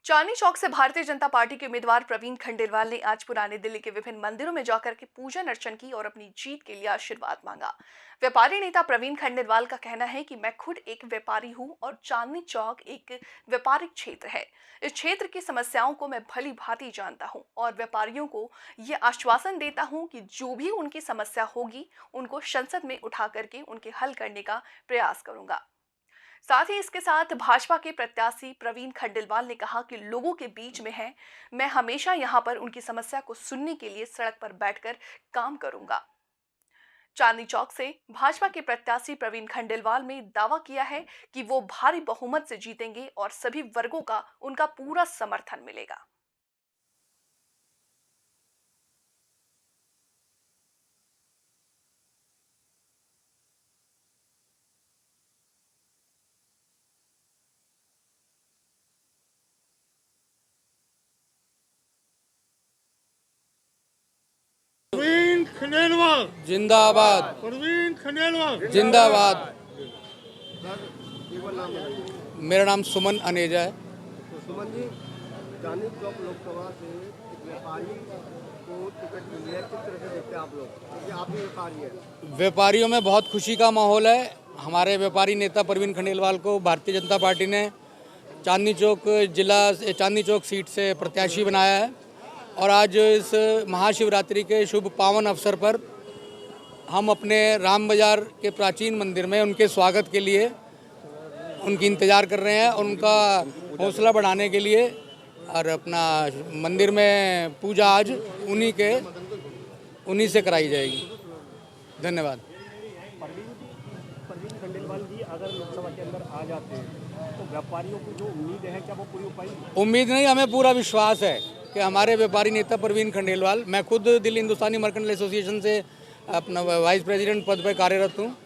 चांदनी चौक से भारतीय जनता पार्टी के उम्मीदवार प्रवीण खंडेलवाल ने आज पुराने दिल्ली के विभिन्न मंदिरों में जाकर के पूजन अर्चन की और अपनी जीत के लिए आशीर्वाद मांगा। व्यापारी नेता प्रवीण खंडेलवाल का कहना है कि मैं खुद एक व्यापारी हूं और चांदनी चौक एक व्यापारिक क्षेत्र है। इस क्षेत्र की समस्याओं को मैं भली भांति जानता हूं और व्यापारियों को ये आश्वासन देता हूं कि जो भी उनकी समस्या होगी उनको संसद में उठा करके उनके हल करने का प्रयास करूंगा। साथ ही इसके साथ भाजपा के प्रत्याशी प्रवीण खंडेलवाल ने कहा कि लोगों के बीच में है, मैं हमेशा यहां पर उनकी समस्या को सुनने के लिए सड़क पर बैठकर काम करूंगा। चांदनी चौक से भाजपा के प्रत्याशी प्रवीण खंडेलवाल ने दावा किया है कि वो भारी बहुमत से जीतेंगे और सभी वर्गों का उनका पूरा समर्थन मिलेगा। परवीन खंडेलवाल जिंदाबाद। परवीन खंडेलवाल जिंदाबाद। मेरा नाम सुमन अनेजा है। तो सुमन जी, चांदनी चौक लोकसभा से एक व्यापारी को टिकट मिली है, किस तरह से देखते हैं आप लोग, क्योंकि आप भी व्यापारी हैं? व्यापारियों में बहुत खुशी का माहौल है। हमारे व्यापारी नेता प्रवीण खंडेलवाल को भारतीय जनता पार्टी ने चांदनी चौक सीट से प्रत्याशी बनाया है और आज इस महाशिवरात्रि के शुभ पावन अवसर पर हम अपने राम बाजार के प्राचीन मंदिर में उनके स्वागत के लिए उनकी इंतज़ार कर रहे हैं और उनका हौसला बढ़ाने के लिए और अपना मंदिर में पूजा आज उन्हीं से कराई जाएगी। धन्यवाद। परवीन खंडेलवाल जी अगर लोकसभा के अंदर आ जाते हैं तो व्यापारियों को जो उम्मीद है क्या वो पूरी हो पाएगी? उम्मीद नहीं, हमें पूरा विश्वास है कि हमारे व्यापारी नेता प्रवीण खंडेलवाल, मैं खुद दिल्ली हिंदुस्तानी मर्केंटाइल एसोसिएशन से अपना वाइस प्रेसिडेंट पद पर कार्यरत हूँ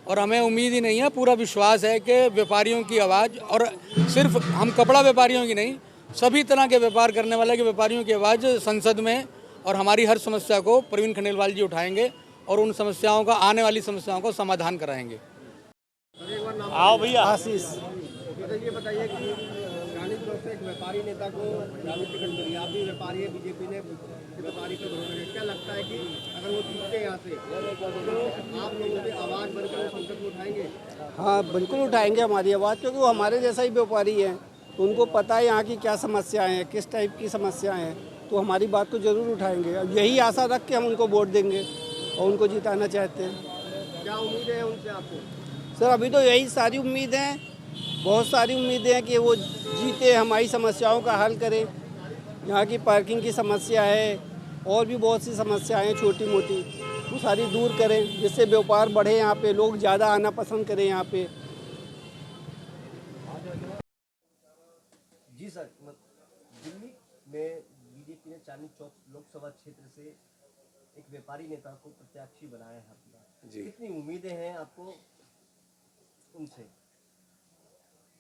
और हमें उम्मीद ही नहीं है, पूरा विश्वास है कि व्यापारियों की आवाज़, और सिर्फ हम कपड़ा व्यापारियों की नहीं, सभी तरह के व्यापार करने वाले के व्यापारियों की आवाज़ संसद में और हमारी हर समस्या को प्रवीण खंडेलवाल जी उठाएंगे और उन समस्याओं का, आने वाली समस्याओं का समाधान कराएंगे। आओ भैया। आशीष, तो ये बताइए कि चांदनी चौक से एक व्यापारी नेता को रानी टिकट मिली, आप भी व्यापारी है, बीजेपी ने व्यापारी पर भरोसा किया, क्या लगता है कि अगर वो जीतते हैं यहाँ से तो आप लोगों की आवाज़ बनकर वो संसद में उठाएंगे? हाँ, बिल्कुल उठाएंगे हमारी आवाज़, क्योंकि वो हमारे जैसा ही व्यापारी है, तो उनको पता है यहाँ की क्या समस्याएं हैं, किस टाइप की समस्याएं हैं, तो हमारी बात को ज़रूर उठाएंगे। अब यही आशा रख के हम उनको वोट देंगे और उनको जिताना चाहते हैं। क्या उम्मीद है उनसे आपको? सर, अभी तो यही सारी उम्मीदें हैं, बहुत सारी उम्मीदें हैं कि वो जीते, हमारी समस्याओं का हल करें। यहाँ की पार्किंग की समस्या है और भी बहुत सी समस्याएं हैं छोटी मोटी, वो सारी दूर करें, जिससे व्यापार बढ़े, यहाँ पे लोग ज़्यादा आना पसंद करें यहाँ पे। जी सर, दिल्ली में बीजेपी ने चांदनी चौक लोकसभा क्षेत्र से एक व्यापारी नेता को प्रत्याशी बनाया है अपना, कितनी उम्मीदें हैं आपको उनसे?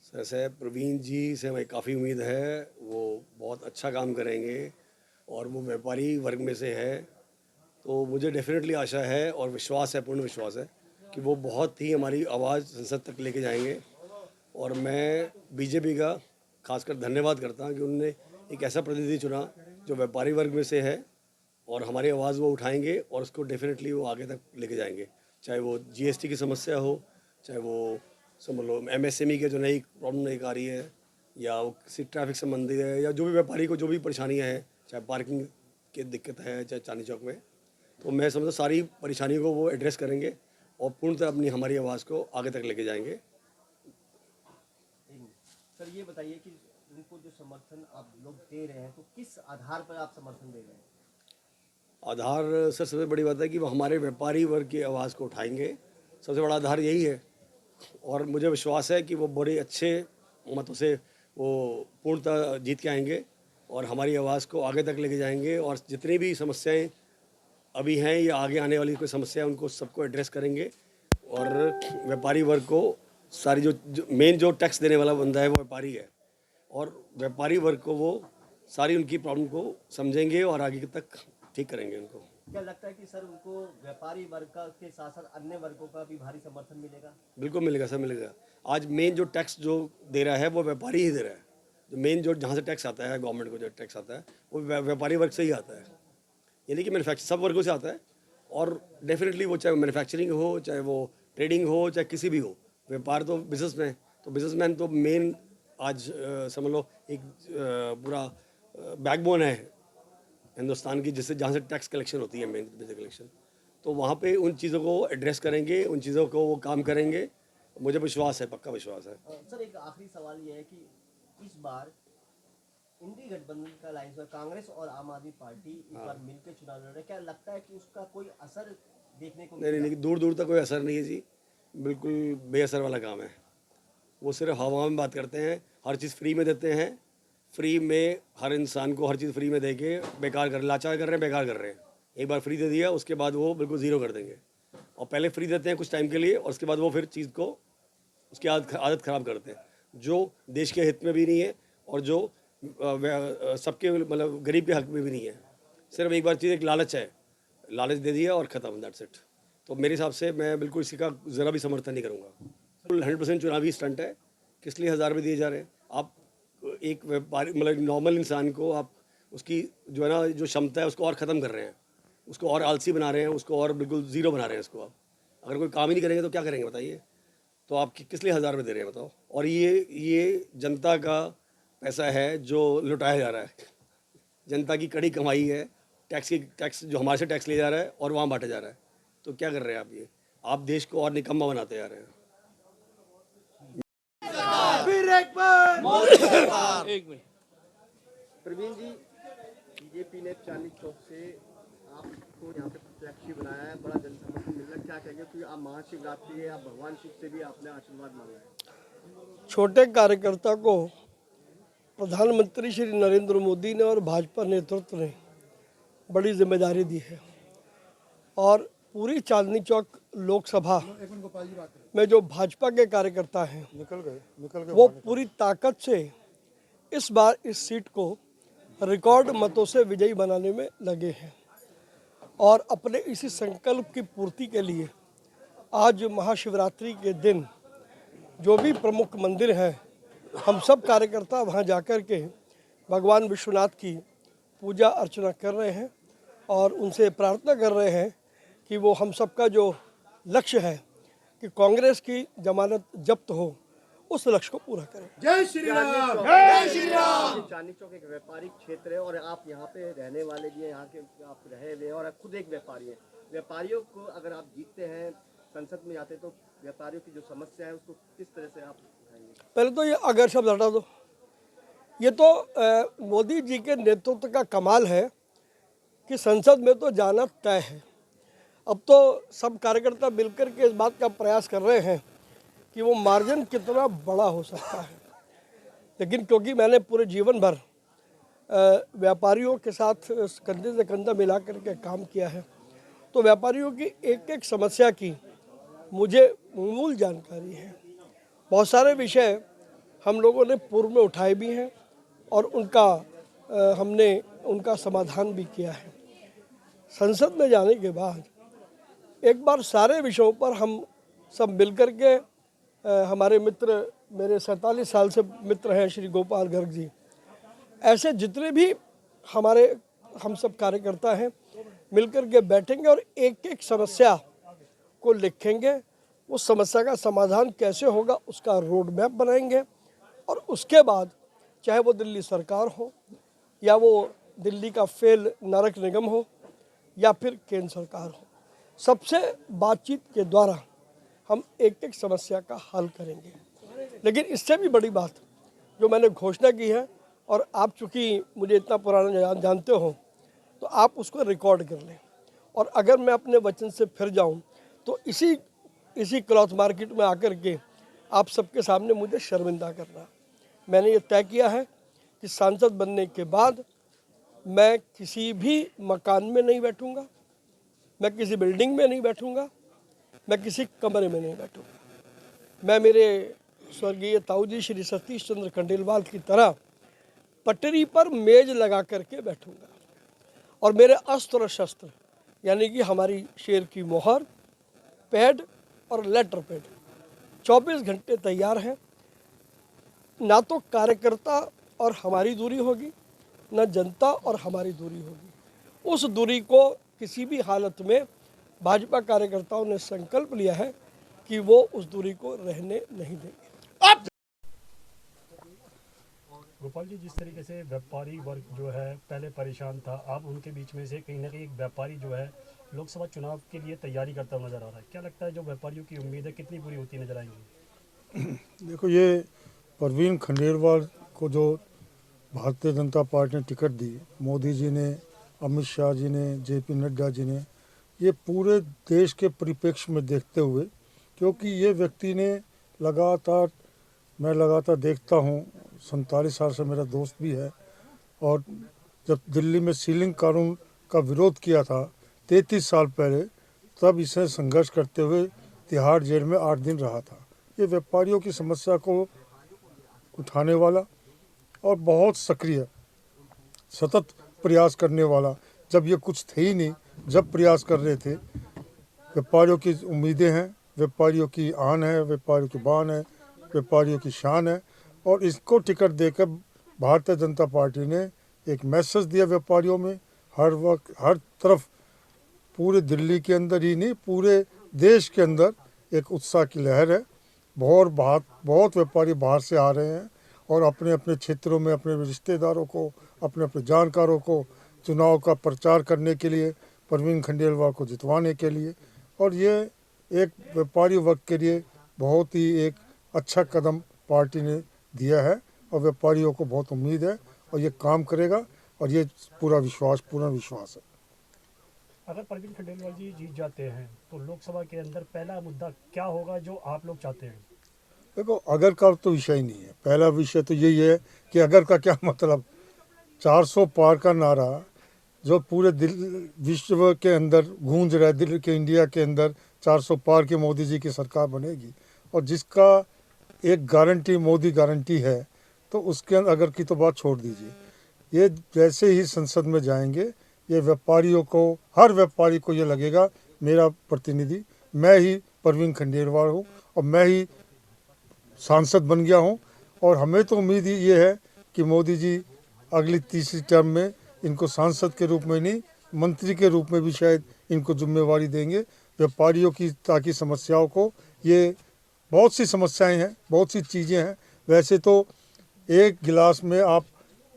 सर से प्रवीण जी से हमें काफ़ी उम्मीद है, वो बहुत अच्छा काम करेंगे और वो व्यापारी वर्ग में से है, तो मुझे डेफिनेटली आशा है और विश्वास है, पूर्ण विश्वास है कि वो बहुत ही हमारी आवाज़ संसद तक लेके जाएंगे। और मैं बीजेपी का खासकर धन्यवाद करता हूँ कि उन्होंने एक ऐसा प्रतिनिधि चुना जो व्यापारी वर्ग में से है और हमारी आवाज़ वो उठाएंगे और उसको डेफिनेटली वो आगे तक लेके जाएंगे, चाहे वो जीएसटी की समस्या हो, चाहे वो समझ लो एमएसएमई के जो नई प्रॉब्लम नहीं आ रही है, या वो किसी ट्रैफिक संबंधी है, या जो भी व्यापारी को जो भी परेशानियाँ हैं, चाहे पार्किंग की दिक्कत है, चाहे चांदनी चौक में, तो मैं समझता सारी परेशानियों को वो एड्रेस करेंगे और पूर्णतः अपनी हमारी आवाज़ को आगे तक लेके जाएंगे। सर ये बताइए कि उनको जो समर्थन आप लोग दे रहे हैं तो किस आधार पर आप समर्थन दे रहे हैं? आधार सर सबसे बड़ी बात है कि वो हमारे व्यापारी वर्ग की आवाज़ को उठाएंगे, सबसे बड़ा आधार यही है और मुझे विश्वास है कि वो बड़े अच्छे मतों से वो पूर्णतः जीत के आएंगे और हमारी आवाज़ को आगे तक लेके जाएंगे और जितनी भी समस्याएं अभी हैं या आगे आने वाली कोई समस्या है उनको सबको एड्रेस करेंगे और व्यापारी वर्ग को सारी जो मेन जो टैक्स देने वाला बंदा है वो व्यापारी है और व्यापारी वर्ग को वो सारी उनकी प्रॉब्लम को समझेंगे और आगे तक ठीक करेंगे उनको। क्या लगता है कि सर उनको व्यापारी वर्ग का के साथ साथ अन्य वर्गों का भी भारी समर्थन मिलेगा? बिल्कुल मिलेगा सर, मिलेगा। आज मेन जो टैक्स जो दे रहा है वो व्यापारी ही दे रहा है जो मेन जो जहाँ से टैक्स आता है गवर्नमेंट को जो टैक्स आता है वो व्यापारी वर्ग से ही आता है, यानी कि मैन्युफैक्चर सब वर्गों से आता है। और डेफिनेटली वो चाहे मैन्युफैक्चरिंग हो, चाहे वो ट्रेडिंग हो, चाहे किसी भी हो, व्यापार तो बिजनेस में, तो बिजनेसमैन तो मेन आज समझ लो एक पूरा बैकबोन है हिंदुस्तान की, जिससे जहाँ से टैक्स कलेक्शन होती है, मेन बिजनेस कलेक्शन। तो वहाँ पे उन चीज़ों को एड्रेस करेंगे, उन चीज़ों को वो काम करेंगे, मुझे विश्वास है, पक्का विश्वास है। सर एक आखिरी सवाल ये है कि इस बार इंडी गठबंधन का लाइन पर कांग्रेस और आम आदमी पार्टी इस बार मिलकर चुनाव लड़ रहे हैं, क्या लगता है कि उसका कोई असर देखने को नहीं नहीं, दूर दूर तक कोई असर नहीं है जी, बिल्कुल बेअसर वाला काम है। वो सिर्फ हवा में बात करते हैं, हर चीज़ फ्री में देते हैं, फ्री में हर इंसान को हर चीज़ फ्री में दे के बेकार कर लाचार कर रहे हैं, बेकार कर रहे हैं। एक बार फ्री दे दिया, उसके बाद वो बिल्कुल ज़ीरो कर देंगे। और पहले फ्री देते हैं कुछ टाइम के लिए, और उसके बाद वो फिर चीज़ को उसकी आदत ख़राब करते हैं, जो देश के हित में भी नहीं है और जो सबके मतलब गरीब के हक में भी नहीं है। सिर्फ एक बार चीज़ एक लालच है, लालच दे दिया और ख़त्म, दैट्स इट। तो मेरे हिसाब से मैं बिल्कुल इसी का ज़रा भी समर्थन नहीं करूँगा। 100% चुनावी स्टंट है, किस लिए 1000 रुपये दिए जा रहे हैं? आप एक व्यापारी मतलब नॉर्मल इंसान को आप उसकी जो है ना जो क्षमता है उसको और ख़त्म कर रहे हैं, उसको और आलसी बना रहे हैं, उसको और बिल्कुल ज़ीरो बना रहे हैं उसको। आप अगर कोई काम ही नहीं करेंगे तो क्या करेंगे बताइए? तो आप किस लिए 1000 रुपये दे रहे हैं बताओ? और ये जनता का पैसा है जो लुटाया जा रहा है, जनता की कड़ी कमाई है, टैक्स जो हमारे से टैक्स लिया जा रहा है और वहाँ बांटा जा रहा है। तो क्या कर रहे हैं आप? ये आप देश को और निकम्मा बनाते जा रहे हैं। प्रवीण जी, बीजेपी ने चांदनी चौक से आपको यहाँ पे प्रत्याशी बनाया है, बड़ा जनसमर्थन मिल रहा है, क्या कहेंगे? क्योंकि आप महाशिवरात्रि है, आप भगवान शिव से भी आपने आशीर्वाद मांगा है। छोटे कार्यकर्ता को प्रधानमंत्री श्री नरेंद्र मोदी ने और भाजपा नेतृत्व ने बड़ी जिम्मेदारी दी है, और पूरी चांदनी चौक लोकसभा में जो भाजपा के कार्यकर्ता हैं वो पूरी ताकत से इस बार इस सीट को रिकॉर्ड मतों से विजयी बनाने में लगे हैं। और अपने इसी संकल्प की पूर्ति के लिए आज महाशिवरात्रि के दिन जो भी प्रमुख मंदिर हैं, हम सब कार्यकर्ता वहां जाकर के भगवान विश्वनाथ की पूजा अर्चना कर रहे हैं और उनसे प्रार्थना कर रहे हैं कि वो हम सबका जो लक्ष्य है कि कांग्रेस की जमानत जब्त हो, उस लक्ष्य को पूरा करें। जय श्री राम, जय श्री राम। चांदनी चौक एक व्यापारिक क्षेत्र है और आप यहाँ पे रहने वाले भी हैं, यहाँ के आप रहे हुए हैं और आप खुद एक व्यापारी हैं। व्यापारियों को अगर आप जीतते हैं, संसद में जाते, तो व्यापारियों की जो समस्या है उसको किस तरह से आप उठाएंगे? पहले तो ये अगर शब्द हटा दो। ये तो मोदी जी के नेतृत्व का कमाल है कि संसद में तो जाना तय है। अब तो सब कार्यकर्ता मिलकर के इस बात का प्रयास कर रहे हैं कि वो मार्जिन कितना बड़ा हो सकता है, लेकिन क्योंकि मैंने पूरे जीवन भर व्यापारियों के साथ कंधे से कंधा मिला करके काम किया है, तो व्यापारियों की एक एक समस्या की मुझे मूल जानकारी है। बहुत सारे विषय हम लोगों ने पूर्व में उठाए भी हैं और हमने उनका समाधान भी किया है। संसद में जाने के बाद एक बार सारे विषयों पर हम सब मिलकर के हमारे मित्र, मेरे 47 साल से मित्र हैं श्री गोपाल गर्ग जी, ऐसे जितने भी हम सब कार्यकर्ता हैं मिलकर के बैठेंगे और एक एक समस्या को लिखेंगे, उस समस्या का समाधान कैसे होगा उसका रोड मैप बनाएंगे, और उसके बाद चाहे वो दिल्ली सरकार हो या वो दिल्ली का फेल नरक निगम हो या फिर केंद्र सरकार हो, सबसे बातचीत के द्वारा हम एक एक समस्या का हल करेंगे। लेकिन इससे भी बड़ी बात जो मैंने घोषणा की है, और आप चूँकि मुझे इतना पुराना जानते हो तो आप उसको रिकॉर्ड कर लें, और अगर मैं अपने वचन से फिर जाऊं तो इसी क्लॉथ मार्केट में आकर के आप सबके सामने मुझे शर्मिंदा करना। मैंने ये तय किया है कि सांसद बनने के बाद मैं किसी भी मकान में नहीं बैठूंगा, मैं किसी बिल्डिंग में नहीं बैठूंगा, मैं किसी कमरे में नहीं बैठूंगा। मैं मेरे स्वर्गीय ताऊ जी श्री सतीश चंद्र खंडेलवाल की तरह पटरी पर मेज लगा करके बैठूंगा, और मेरे अस्त्र शस्त्र यानी कि हमारी शेर की मोहर, पैड और लेटर पैड 24 घंटे तैयार हैं। ना तो कार्यकर्ता और हमारी दूरी होगी, न जनता और हमारी दूरी होगी। उस दूरी को किसी भी हालत में भाजपा कार्यकर्ताओं ने संकल्प लिया है कि वो उस दूरी को रहने नहीं देंगे। गोपाल जी, जिस तरीके से व्यापारी वर्ग जो है पहले परेशान था, आप उनके बीच में से कहीं ना कहीं एक व्यापारी जो है लोकसभा चुनाव के लिए तैयारी करता हुआ नजर आ रहा है। क्या लगता है जो व्यापारियों की उम्मीद है कितनी पूरी होती नजर आएंगी? देखो, ये परवीन खंडेलवाल को जो भारतीय जनता पार्टी ने टिकट दी, मोदी जी ने, अमित शाह जी ने, जेपी नड्डा जी ने, ये पूरे देश के परिप्रेक्ष्य में देखते हुए, क्योंकि ये व्यक्ति ने मैं लगातार देखता हूँ, 47 साल से मेरा दोस्त भी है, और जब दिल्ली में सीलिंग कानून का विरोध किया था 33 साल पहले, तब इसे संघर्ष करते हुए तिहाड़ जेल में 8 दिन रहा था। ये व्यापारियों की समस्या को उठाने वाला और बहुत सक्रिय, सतत प्रयास करने वाला, जब ये कुछ थे ही नहीं, जब प्रयास कर रहे थे। व्यापारियों की उम्मीदें हैं, व्यापारियों की आन है, व्यापारियों की बान है, व्यापारियों की शान है, और इसको टिकट देकर भारतीय जनता पार्टी ने एक मैसेज दिया व्यापारियों में। हर वक्त, हर तरफ, पूरे दिल्ली के अंदर ही नहीं, पूरे देश के अंदर एक उत्साह की लहर है। बहुत व्यापारी बाहर से आ रहे हैं और अपने अपने क्षेत्रों में अपने रिश्तेदारों को, अपने अपने जानकारों को चुनाव का प्रचार करने के लिए, परवीन खंडेलवाल को जितवाने के लिए, और ये एक व्यापारी वर्ग के लिए बहुत ही एक अच्छा कदम पार्टी ने दिया है, और व्यापारियों को बहुत उम्मीद है और ये काम करेगा, और ये पूरा विश्वास है। अगर परवीन खंडेलवाल जी जीत जाते हैं तो लोकसभा के अंदर पहला मुद्दा क्या होगा जो आप लोग चाहते हैं? देखो, अगर का तो विषय ही नहीं है। पहला विषय तो यही है कि अगर का क्या मतलब, 400 पार का नारा जो पूरे विश्व के अंदर गूंज रहा है, दिल्ली के, इंडिया के अंदर 400 पार की मोदी जी की सरकार बनेगी, और जिसका एक गारंटी मोदी गारंटी है, तो उसके अंदर अगर की तो बात छोड़ दीजिए। ये जैसे ही संसद में जाएंगे, ये व्यापारियों को, हर व्यापारी को ये लगेगा मेरा प्रतिनिधि, मैं ही परवीन खंडेलवाल हूँ और मैं ही सांसद बन गया हूँ। और हमें तो उम्मीद ही ये है कि मोदी जी अगली तीसरी टर्म में इनको सांसद के रूप में नहीं, मंत्री के रूप में भी शायद इनको जिम्मेवारी देंगे व्यापारियों की, ताकि समस्याओं को, ये बहुत सी समस्याएं हैं, बहुत सी चीज़ें हैं। वैसे तो एक गिलास में आप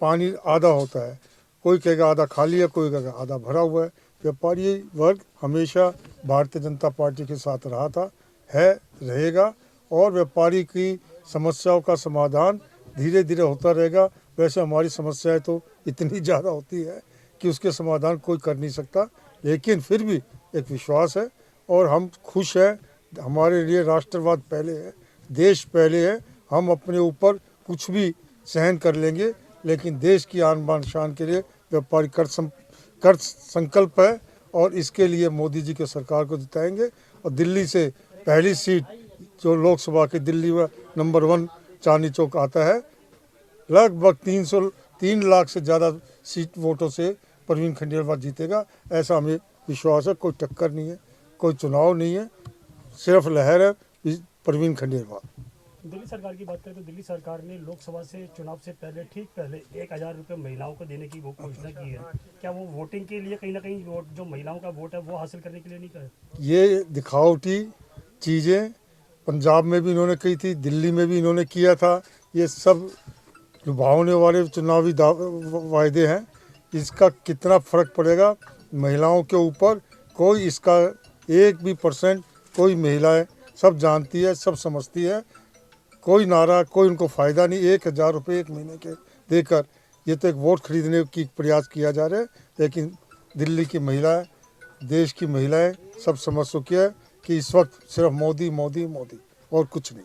पानी आधा होता है, कोई कहेगा आधा खाली है, कोई कहेगा आधा भरा हुआ है। व्यापारी वर्ग हमेशा भारतीय जनता पार्टी के साथ रहा था, है, रहेगा, और व्यापारी की समस्याओं का समाधान धीरे धीरे होता रहेगा। वैसे हमारी समस्याएं तो इतनी ज़्यादा होती है कि उसके समाधान कोई कर नहीं सकता, लेकिन फिर भी एक विश्वास है और हम खुश हैं। हमारे लिए राष्ट्रवाद पहले है, देश पहले है। हम अपने ऊपर कुछ भी सहन कर लेंगे, लेकिन देश की आन बान शान के लिए व्यापारी कर संकल्प है, और इसके लिए मोदी जी के सरकार को जिताएंगे। और दिल्ली से पहली सीट जो लोकसभा की, दिल्ली में नंबर 1 चांदनी चौक आता है, लगभग 3 लाख से ज़्यादा सीट वोटों से परवीन खंडेलवाल जीतेगा, ऐसा हमें विश्वास है। कोई टक्कर नहीं है, कोई चुनाव नहीं है, सिर्फ लहर है परवीन खंडेलवाल। दिल्ली सरकार की बात करें तो दिल्ली सरकार ने लोकसभा से चुनाव से पहले, ठीक पहले 1000 रुपये महिलाओं को देने की वो घोषणा की है। क्या वो वोटिंग के लिए कहीं ना कहीं जो महिलाओं का वोट है वो हासिल करने के लिए नहीं कर? ये दिखावटी चीज़ें पंजाब में भी इन्होंने की थी, दिल्ली में भी इन्होंने किया था। ये सब लुभावने वाले चुनावी वायदे हैं। इसका कितना फ़र्क पड़ेगा महिलाओं के ऊपर, कोई इसका 1 भी % कोई महिलाएं सब जानती है, सब समझती है। कोई नारा, कोई उनको फ़ायदा नहीं। 1000 रुपये 1 महीने के देकर ये तो एक वोट खरीदने की प्रयास किया जा रहा है, लेकिन दिल्ली की महिलाएं, देश की महिलाएं सब समझ चुकी है कि इस वक्त सिर्फ मोदी मोदी मोदी और कुछ नहीं।